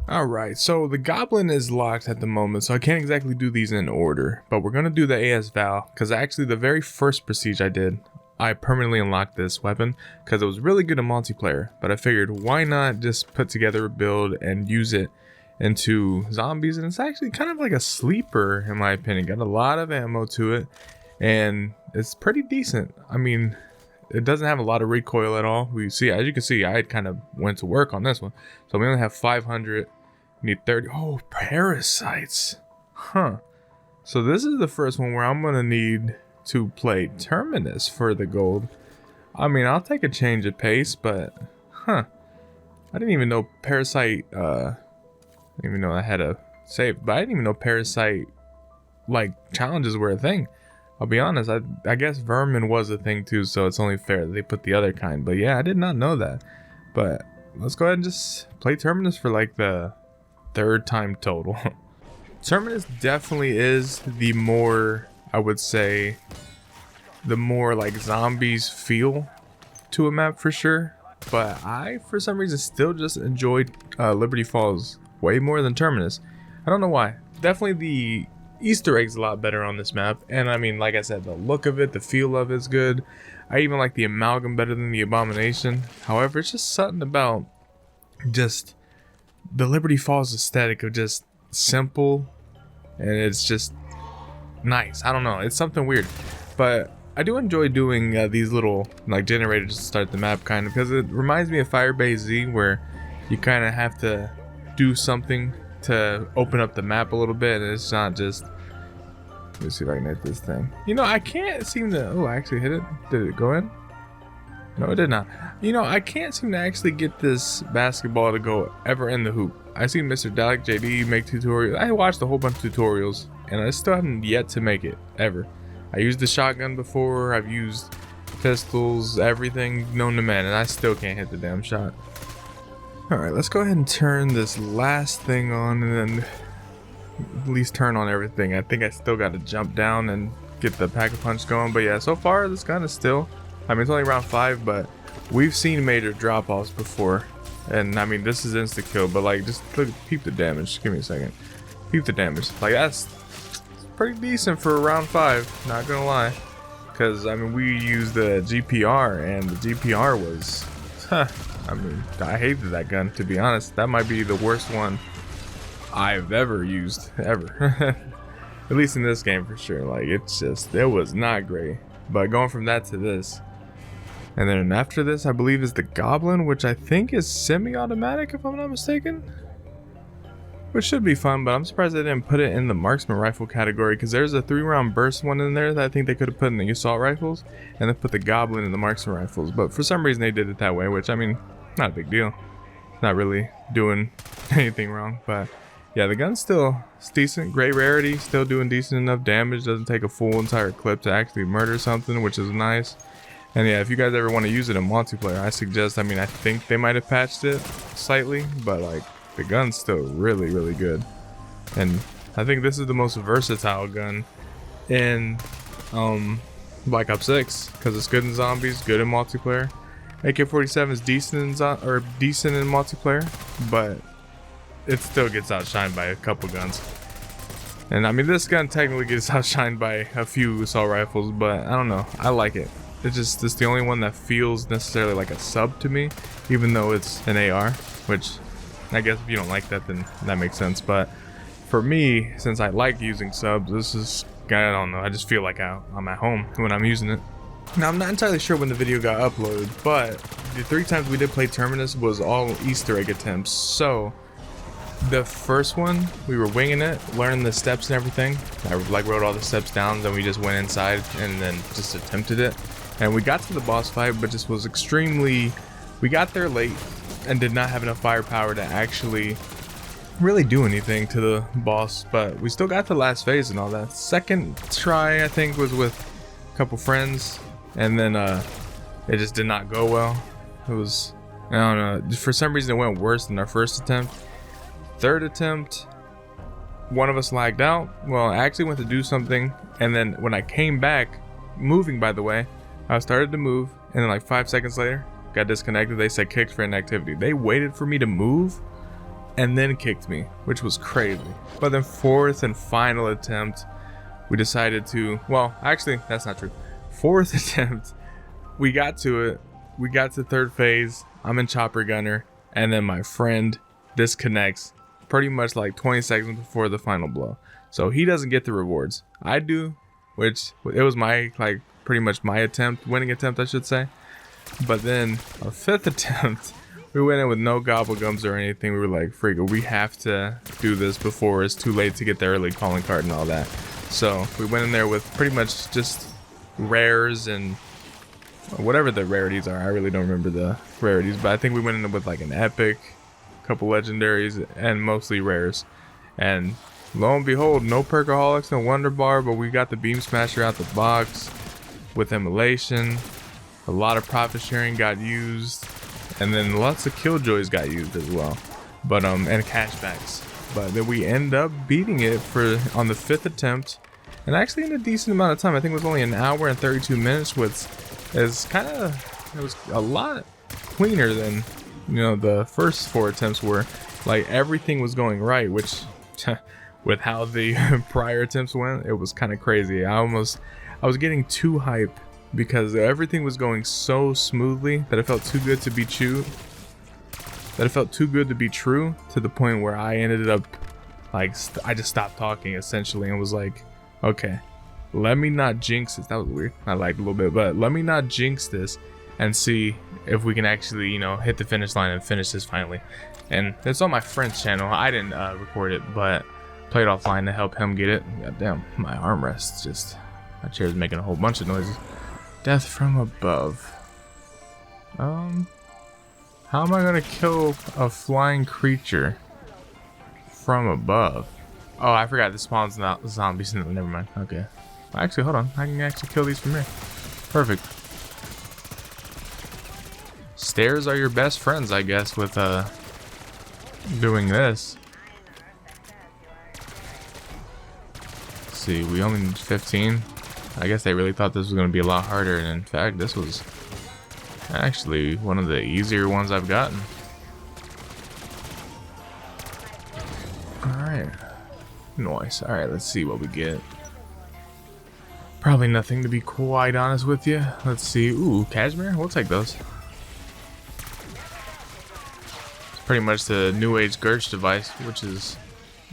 Alright, so the goblin is locked at the moment, so I can't exactly do these in order, but we're going to do the AS VAL, because actually the very first prestige I did, I permanently unlocked this weapon, because it was really good in multiplayer, but I figured why not just put together a build and use it into zombies, and it's actually kind of like a sleeper in my opinion. Got a lot of ammo to it, and it's pretty decent. I mean, it doesn't have a lot of recoil at all. We see, as you can see, I kind of went to work on this one. So we only have 500, need 30. Oh, parasites. Huh. So this is the first one where I'm going to need to play Terminus for the gold. I mean, I'll take a change of pace, but I didn't even know parasite, I didn't even know I had a save, but I didn't even know parasite, like, challenges were a thing. I'll be honest, I guess vermin was a thing too, so it's only fair that they put the other kind. But yeah, I did not know that. But let's go ahead and just play Terminus for like the third time total. Terminus definitely is the more, I would say, the more like zombies feel to a map for sure. But I, for some reason, still just enjoyed Liberty Falls way more than Terminus. I don't know why. Definitely the Easter eggs a lot better on this map, and I mean, like I said, the look of it, the feel of it's good. I even like the amalgam better than the abomination. However, it's just something about just the Liberty Falls aesthetic of just simple, and it's just nice. I don't know, it's something weird, but I do enjoy doing these little like generators to start the map, kind of, because it reminds me of Firebase Z, where you kind of have to do something to open up the map a little bit, and it's not just, let me see if I can hit this thing. You know, I can't seem to, oh, I actually hit it. Did it go in? No, it did not. You know, I can't seem to actually get this basketball to go ever in the hoop. I seen Mr. Dalek JD make tutorials. I watched a whole bunch of tutorials, and I still haven't yet to make it, ever. I used the shotgun before, I've used pistols, everything known to man, and I still can't hit the damn shot. Alright, let's go ahead and turn this last thing on, and then at least turn on everything. I think I still got to jump down and get the pack-a-punch going, but yeah, so far this gun is still, I mean, it's only round 5, but we've seen major drop-offs before, and I mean, this is insta-kill, but like, just look, peep the damage. Give me a second. Peep the damage. Like, that's pretty decent for round 5, not gonna lie, because I mean, we used the GPR, and the GPR was, I mean, I hated that gun, to be honest. That might be the worst one I've ever used, ever. At least in this game for sure. Like, it's just, it was not great. But going from that to this, and then after this, I believe is the Goblin, which I think is semi-automatic if I'm not mistaken. Which should be fun, but I'm surprised they didn't put it in the marksman rifle category, because there's a 3-round burst one in there that I think they could have put in the assault rifles, and then put the Goblin in the marksman rifles. But for some reason they did it that way, which, I mean, not a big deal. Not really doing anything wrong, but yeah, the gun's still decent. Great rarity, still doing decent enough damage. Doesn't take a full entire clip to actually murder something, which is nice. And yeah, if you guys ever want to use it in multiplayer, I suggest, I mean, I think they might have patched it slightly, but like, the gun's still really, really good. And I think this is the most versatile gun in Black Ops 6, because it's good in zombies, good in multiplayer. AK-47 is decent in multiplayer, but it still gets outshined by a couple guns. And I mean, this gun technically gets outshined by a few assault rifles, but I don't know, I like it. It's the only one that feels necessarily like a sub to me, even though it's an AR, which I guess if you don't like that, then that makes sense. But for me, since I like using subs, this is, I don't know, I just feel like I'm at home when I'm using it. Now, I'm not entirely sure when the video got uploaded, but the 3 times we did play Terminus was all Easter egg attempts. So the first one, we were winging it, learning the steps and everything. I like wrote all the steps down, then we just went inside and then just attempted it. And we got to the boss fight, but just was extremely, we got there late and did not have enough firepower to actually really do anything to the boss, but we still got the last phase and all that. Second try, I think, was with a couple friends, and then it just did not go well. It was, I don't know, for some reason it went worse than our first attempt. Third attempt, one of us lagged out. Well, I actually went to do something, and then when I came back, moving by the way, I started to move, and then like 5 seconds later got disconnected. They said kicked for inactivity. They waited for me to move and then kicked me, which was crazy. But then fourth and final attempt, we decided to, well, actually, that's not true. Fourth attempt, we got to it. We got to third phase. I'm in chopper gunner, and then my friend disconnects pretty much like 20 seconds before the final blow. So he doesn't get the rewards. I do, which it was my, like, pretty much my attempt, winning attempt, I should say. But then our fifth attempt, we went in with no gobblegums or anything. We were like, "Frigga, we have to do this before it's too late to get the early calling card and all that." So we went in there with pretty much just rares and whatever the rarities are. I really don't remember the rarities, but I think we went in with like an epic, a couple legendaries, and mostly rares. And lo and behold, no perkaholics, no wonder bar, but we got the beam smasher out the box with immolation. A lot of profit sharing got used, and then lots of killjoys got used as well, but and cashbacks. But then we end up beating it on the fifth attempt, and actually in a decent amount of time. I think it was only an hour and 32 minutes, which is it was a lot cleaner than, you know, the first 4 attempts were. Like, everything was going right, which with how the prior attempts went, it was kind of crazy. I was getting too hype because everything was going so smoothly that it felt too good to be true. To the point where I ended up, like, I just stopped talking essentially and was like, okay, let me not jinx this. That was weird. I liked a little bit, but let me not jinx this and see if we can actually, you know, hit the finish line and finish this finally. And it's on my friend's channel. I didn't record it, but played offline to help him get it. God damn, my armrest just, my chair's making a whole bunch of noises. Death from above. How am I gonna kill a flying creature from above? Oh, I forgot this spawns not zombies. No, never mind. Okay. Actually, hold on. I can actually kill these from here. Perfect. Stairs are your best friends, I guess, with doing this. Let's see, we only need 15. I guess they really thought this was going to be a lot harder, and in fact, this was actually one of the easier ones I've gotten. Alright. Nice. Alright, let's see what we get. Probably nothing, to be quite honest with you. Let's see. Ooh, cashmere? We'll take those. It's pretty much the new age Gersh device, which is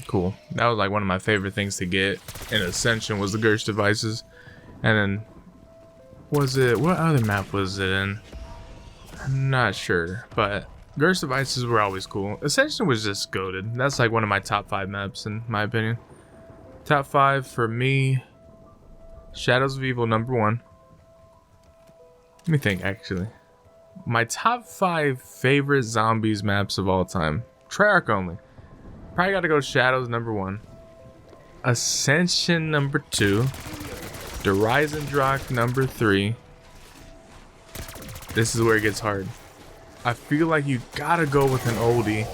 cool. That was like one of my favorite things to get in Ascension, was the Gersh devices. And then, what other map was it in? I'm not sure, but Gersh devices were always cool. Ascension was just goated. That's like one of my top 5 maps in my opinion. Top 5 for me, Shadows of Evil #1. Let me think, actually. My top 5 favorite zombies maps of all time. Treyarch only. Probably gotta go Shadows #1. Ascension #2. Drak #3. This is where it gets hard. I feel like you gotta go with an oldie.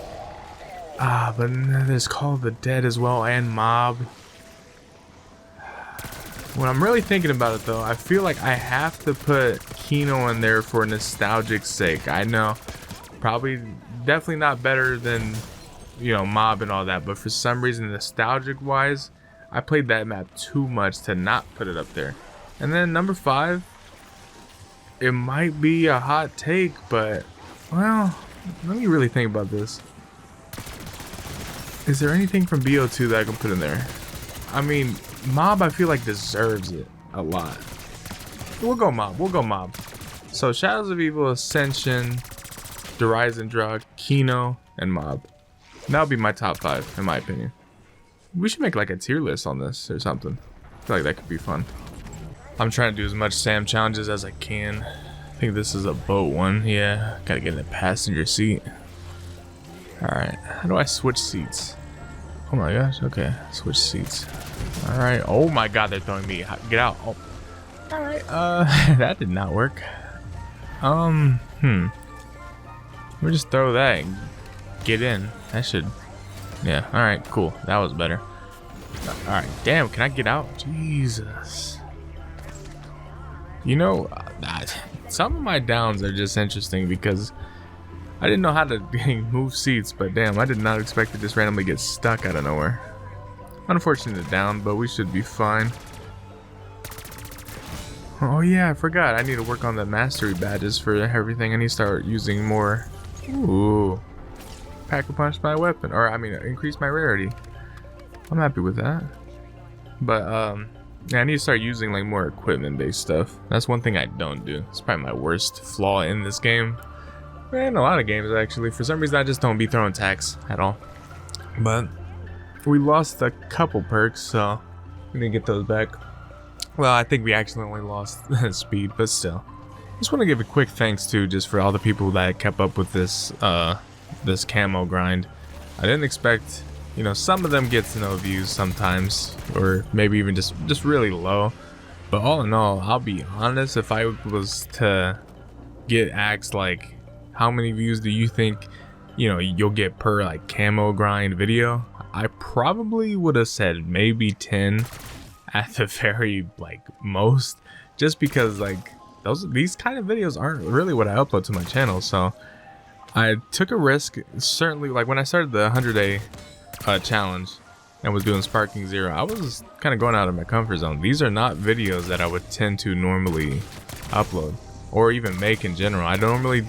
But there's Call of the Dead as well, and Mob. When I'm really thinking about it though, I feel like I have to put Kino in there for nostalgic sake. I know, probably definitely not better than, you know, Mob and all that, but for some reason, nostalgic wise, I played that map too much to not put it up there. And then #5, it might be a hot take, but, well, let me really think about this. Is there anything from BO2 that I can put in there? I mean, Mob, I feel like deserves it a lot. We'll go Mob. So Shadows of Evil, Ascension, Drak, Kino, and Mob. That'll be my top 5 in my opinion. We should make like a tier list on this or something. I feel like that could be fun. I'm trying to do as much SAM challenges as I can. I think this is a boat one. Yeah, gotta get in the passenger seat. Alright, how do I switch seats? Oh my gosh, okay, switch seats. Alright, oh my god, they're throwing me. Get out. Oh. Alright, that did not work. Let me just throw that and get in. That should, yeah, alright, cool. That was better. Alright, damn, can I get out? Jesus. You know, some of my downs are just interesting because I didn't know how to move seats, but damn, I did not expect to just randomly get stuck out of nowhere. Unfortunate down, but we should be fine. Oh yeah, I forgot. I need to work on the mastery badges for everything. I need to start using more. Ooh. Pack a punch my weapon. Or, I mean, increase my rarity. I'm happy with that. But, yeah, I need to start using, like, more equipment-based stuff. That's one thing I don't do. It's probably my worst flaw in this game. And a lot of games, actually. For some reason, I just don't be throwing attacks at all. But we lost a couple perks, so we need to get those back. Well, I think we actually only lost speed, but still. Just want to give a quick thanks too, just for all the people that kept up with this this camo grind. I didn't expect, you know, some of them get to no views sometimes, or maybe even just really low. But all in all, I'll be honest, if I was to get asked like, how many views do you think, you know, you'll get per like camo grind video, I probably would have said maybe 10 at the very like most, just because like these kind of videos aren't really what I upload to my channel. So I took a risk. Certainly, like when I started the 100-day challenge and was doing Sparking Zero, I was kind of going out of my comfort zone. These are not videos that I would tend to normally upload or even make in general. I normally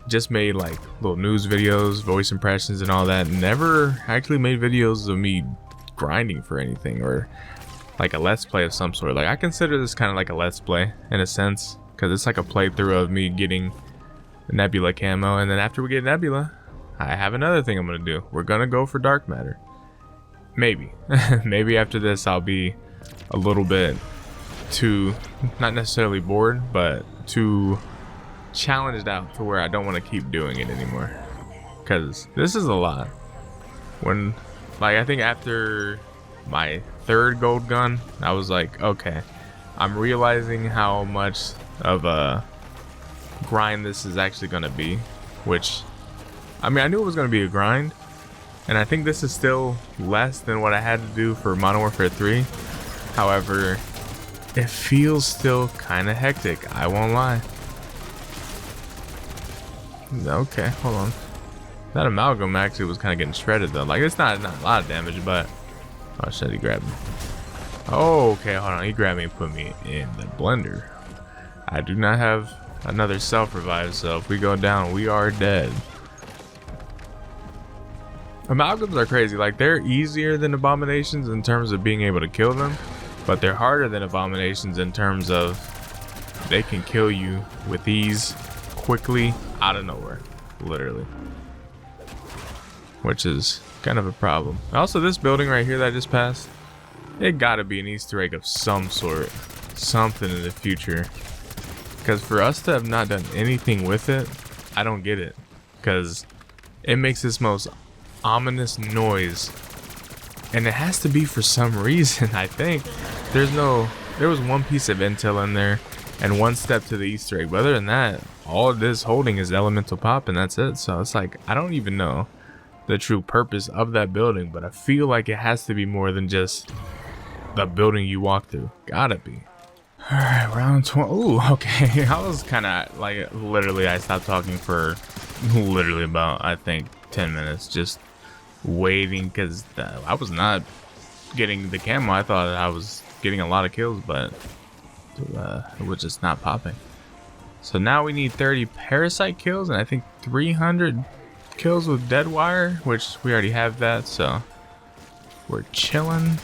just made like little news videos, voice impressions and all that. Never actually made videos of me grinding for anything or like a let's play of some sort. Like I consider this kind of like a let's play in a sense, because it's like a playthrough of me getting Nebula Camo, and then after we get Nebula, I have another thing I'm gonna do. We're gonna go for dark matter. Maybe maybe after this I'll be a little bit too, not necessarily bored, but too challenged out to where I don't want to keep doing it anymore, because this is a lot. When like I think after my third gold gun, I was like, okay, I'm realizing how much of a grind this is actually going to be, which I mean, I knew it was going to be a grind, and I think this is still less than what I had to do for Modern Warfare 3. However, it feels still kind of hectic, I won't lie. Okay, hold on. That amalgam actually was kind of getting shredded though. Like it's not a lot of damage, but oh shit, he grabbed me. Oh, okay, hold on. He grabbed me and put me in the blender. I do not have another self-revive, so if we go down, we are dead. Amalgams are crazy. Like they're easier than abominations in terms of being able to kill them, but they're harder than abominations in terms of they can kill you with ease, quickly, out of nowhere, literally. Which is kind of a problem. Also, this building right here that I just passed, it gotta be an Easter egg of some sort, something in the future, because for us to have not done anything with it, I don't get it, because it makes this most ominous noise, and it has to be for some reason. I think there was one piece of intel in there and one step to the Easter egg, but other than that, all it is holding is elemental pop, and that's it. So it's like I don't even know the true purpose of that building, but I feel like it has to be more than just the building you walk through. Gotta be. All right, round 20. Ooh, okay. I was kind of like, literally, I stopped talking for literally about, I think, 10 minutes, just waiting, because I was not getting the camo. I thought I was getting a lot of kills, but it was just not popping. So now we need 30 parasite kills, and I think 300 kills with dead wire, which we already have that, so we're chilling.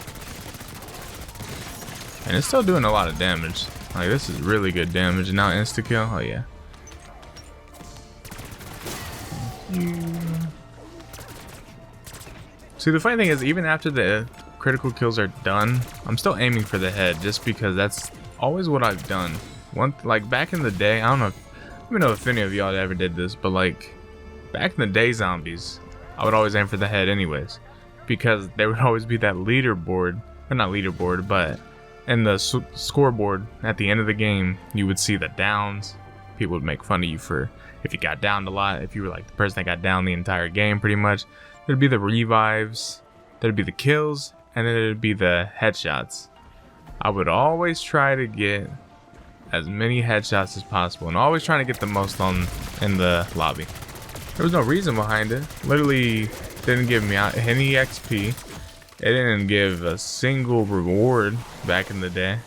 And it's still doing a lot of damage. Like this is really good damage. And now insta kill. Oh yeah. See, the funny thing is, even after the critical kills are done, I'm still aiming for the head, just because that's always what I've done. Like back in the day, I don't even know if any of y'all ever did this, but like back in the day, zombies, I would always aim for the head anyways, because there would always be that leaderboard, or not leaderboard, but in the scoreboard at the end of the game, you would see the downs. People would make fun of you for if you got downed a lot, if you were like the person that got down the entire game pretty much. There'd be the revives, there'd be the kills, and then there'd be the headshots. I would always try to get as many headshots as possible, and always trying to get the most in the lobby. There was no reason behind it. Literally didn't give me out any XP. It didn't give a single reward back in the day.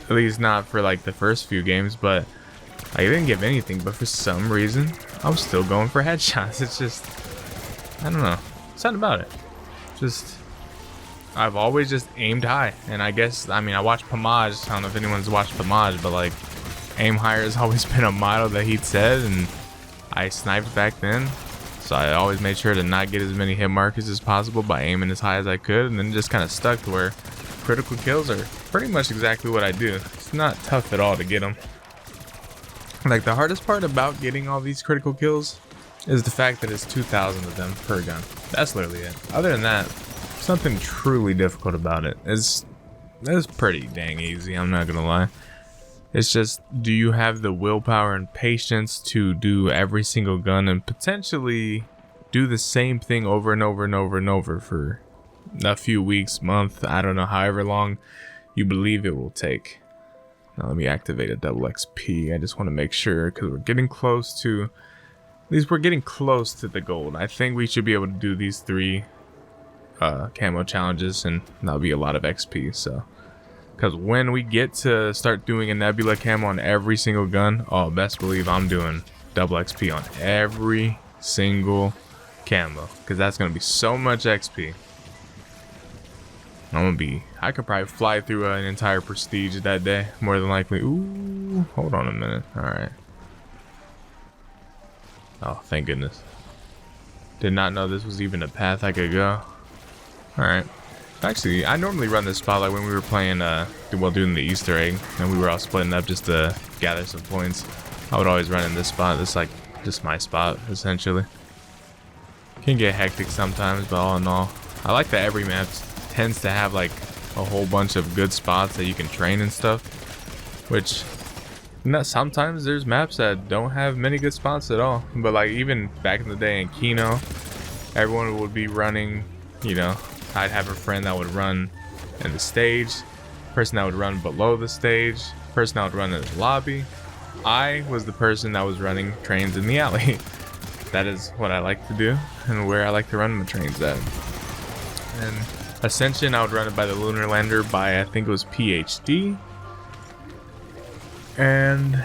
At least not for like the first few games, but I didn't give anything. But for some reason, I was still going for headshots. It's just, I don't know, something about it. Just, I've always just aimed high. And I guess, I mean, I watched Pomage. I don't know if anyone's watched Pomage, but like, aim higher has always been a motto that he'd said, and I sniped back then. So I always made sure to not get as many hit markers as possible by aiming as high as I could, and then just kind of stuck to where critical kills are pretty much exactly what I do. It's not tough at all to get them. Like, the hardest part about getting all these critical kills is the fact that it's 2,000 of them per gun. That's literally it. Other than that, something truly difficult about it. It's pretty dang easy, I'm not gonna lie. It's just, do you have the willpower and patience to do every single gun and potentially do the same thing over and over and over and over for a few weeks, month, I don't know, however long you believe it will take. Now let me activate a double XP. I just want to make sure, because we're getting close to, at least we're getting close to the gold. I think we should be able to do these 3 camo challenges, and that'll be a lot of XP. So, because when we get to start doing a Nebula Camo on every single gun, oh, best believe I'm doing double XP on every single camo, because that's going to be so much XP. I could probably fly through an entire prestige that day, more than likely. Ooh, hold on a minute. Alright. Oh, thank goodness. Did not know this was even a path I could go. Alright. Actually, I normally run this spot like when we were playing, doing the Easter egg, and we were all splitting up just to gather some points. I would always run in this spot. This is like just my spot, essentially. Can get hectic sometimes, but all in all, I like that every map tends to have like a whole bunch of good spots that you can train and stuff. Which, sometimes there's maps that don't have many good spots at all. But like even back in the day in Kino, everyone would be running, you know, I'd have a friend that would run in the stage, person that would run below the stage, person that would run in the lobby. I was the person that was running trains in the alley. That is what I like to do and where I like to run my trains at. And Ascension, I would run it by the Lunar Lander by, I think it was PhD. And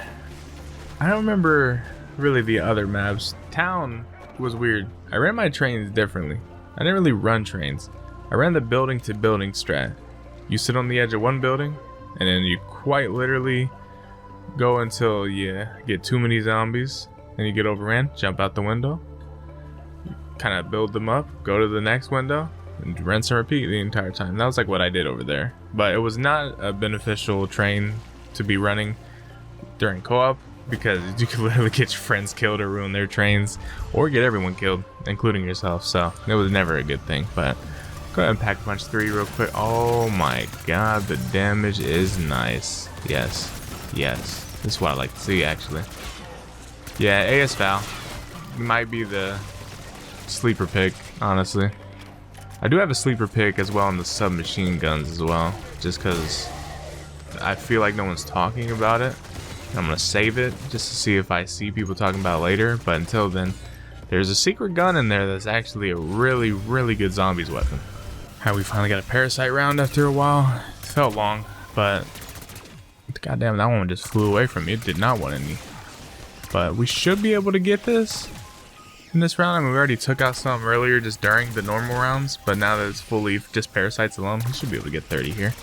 I don't remember really the other maps. Town was weird. I ran my trains differently. I didn't really run trains. I ran the building to building strat. You sit on the edge of one building, and then you quite literally go until you get too many zombies, and you get overran, jump out the window, kind of build them up, go to the next window, and rinse and repeat the entire time. That was like what I did over there. But it was not a beneficial train to be running during co-op, because you could literally get your friends killed or ruin their trains, or get everyone killed, including yourself. So it was never a good thing. But go ahead and pack punch 3 real quick. Oh my god, the damage is nice. Yes, yes, this is what I like to see, actually. Yeah, AS VAL might be the sleeper pick, honestly. I do have a sleeper pick as well on the submachine guns as well, just because I feel like no one's talking about it. I'm gonna save it just to see if I see people talking about it later, but until then, there's a secret gun in there that's actually a really, really good zombies weapon. How we finally got a parasite round after a while. It felt long, but goddamn, that one just flew away from me. It did not want any. But we should be able to get this in this round. I mean, we already took out some earlier just during the normal rounds, but now that it's fully just parasites alone, we should be able to get 30 here.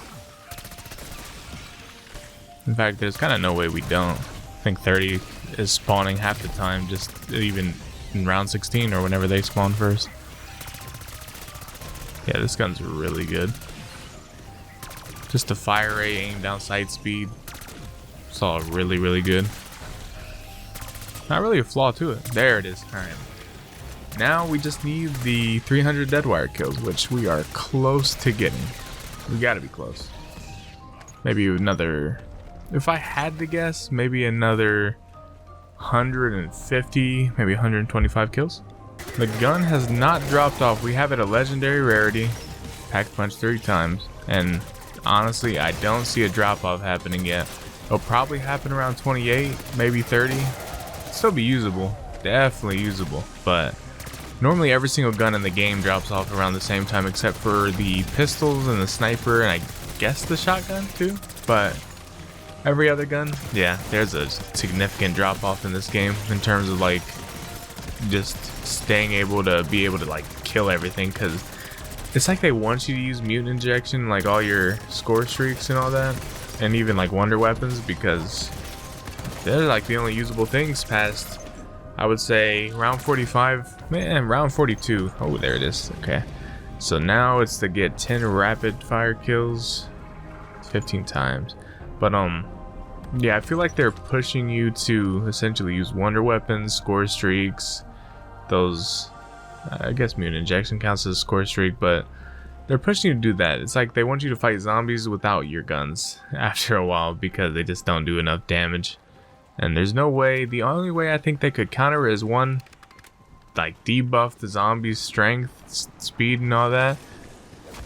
In fact, there's kind of no way we don't. I think 30 is spawning half the time, just even in round 16 or whenever they spawn first. Yeah, this gun's really good. Just the fire rate, aim down sight speed. It's all really, really good. Not really a flaw to it. There it is. Alright. Now we just need the 300 deadwire kills, which we are close to getting. We gotta be close. Maybe another, if I had to guess, maybe another 150, maybe 125 kills. The gun has not dropped off. We have it a legendary rarity, pack punch 3 times, and honestly, I don't see a drop off happening yet. It'll probably happen around 28, maybe 30. It'll still be usable, definitely usable, but normally every single gun in the game drops off around the same time except for the pistols and the sniper and I guess the shotgun too, but every other gun, yeah, there's a significant drop off in this game in terms of like just staying able to like kill everything, because it's like they want you to use mutant injection like all your score streaks and all that, and even like wonder weapons, because they're like the only usable things past, I would say, round 45, man, round 42. Oh, there it is. Okay, so now it's to get 10 rapid fire kills 15 times, but yeah, I feel like they're pushing you to essentially use wonder weapons, score streaks, those, I guess mutant injection counts as a score streak, but they're pushing you to do that. It's like they want you to fight zombies without your guns after a while because they just don't do enough damage. And there's no way, the only way I think they could counter is one, like debuff the zombies' strength, speed and all that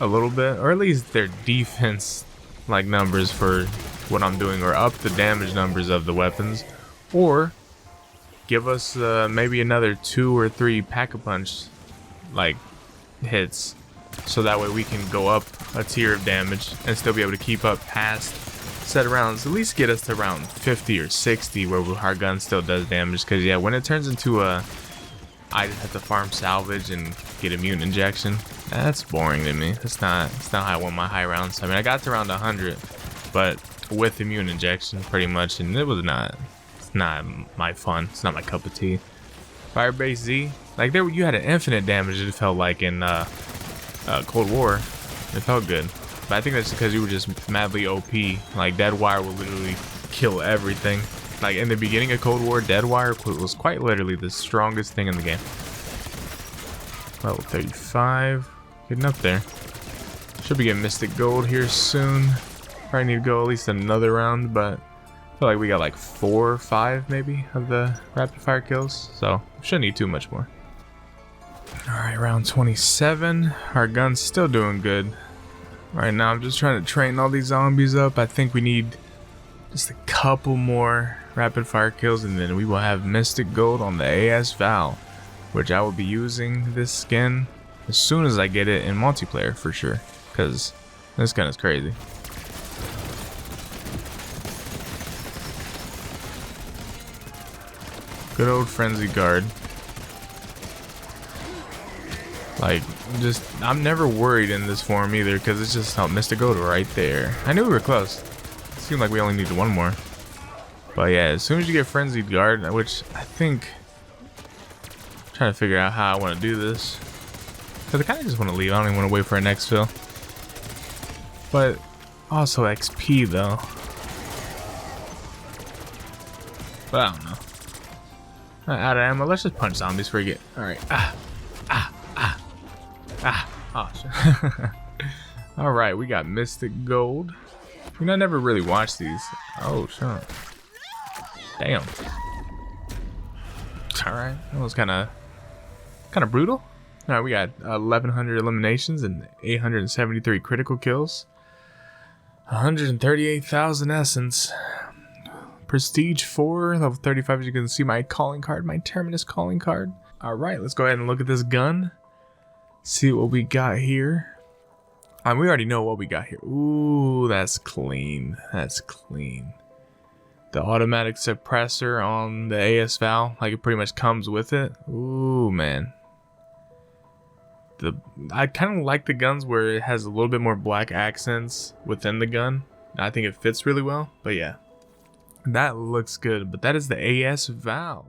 a little bit, or at least their defense like numbers for what I'm doing, or up the damage numbers of the weapons, or give us maybe another 2 or 3 pack-a-punch like hits, so that way we can go up a tier of damage and still be able to keep up past set rounds, at least get us to round 50 or 60 where our gun still does damage. Because yeah, when it turns into a I just have to farm salvage and get a mutant injection, that's boring to me. That's not how I want my high rounds. I mean, I got to round 100, but with the mutant injection pretty much, and it's not my fun. It's not my cup of tea. Firebase Z, like there you had an infinite damage, it felt like in Cold War. It felt good, but I think that's because you were just madly OP. Like Deadwire will literally kill everything. Like in the beginning of Cold War, Deadwire was quite literally the strongest thing in the game. Level 35, getting up there. Should be getting Mystic Gold here soon. Probably need to go at least another round, but I feel like we got like 4 or 5 maybe of the rapid fire kills, so shouldn't need too much more. Alright, round 27. Our gun's still doing good. Right now I'm just trying to train all these zombies up. I think we need just a couple more rapid fire kills and then we will have Mystic Gold on the AS VAL, which I will be using this skin as soon as I get it in multiplayer for sure, because this gun is crazy. Good old Frenzy Guard. Like, just, I'm never worried in this form either, because it's just, oh, Mystic Gold right there. I knew we were close. It seemed like we only needed one more. But yeah, as soon as you get Frenzied Guard, which I think, I'm trying to figure out how I want to do this. Because I kind of just want to leave. I don't even want to wait for an exfil. But also XP though. But I don't know. Out of ammo. Let's just punch zombies before we get. Alright. Oh, shit. Alright, we got Mystic Gold. You know, I never really watched these. Oh, sure. Damn. Alright, that was kind of brutal. Alright, we got 1,100 eliminations and 873 critical kills. 138,000 essence. Prestige 4, level 35, as you can see my calling card, my Terminus calling card. Alright, let's go ahead and look at this gun. See what we got here. We already know what we got here. Ooh, that's clean. That's clean. The automatic suppressor on the AS VAL, like it pretty much comes with it. Ooh, man. I kind of like the guns where it has a little bit more black accents within the gun. I think it fits really well, but yeah. That looks good, but that is the AS VAL.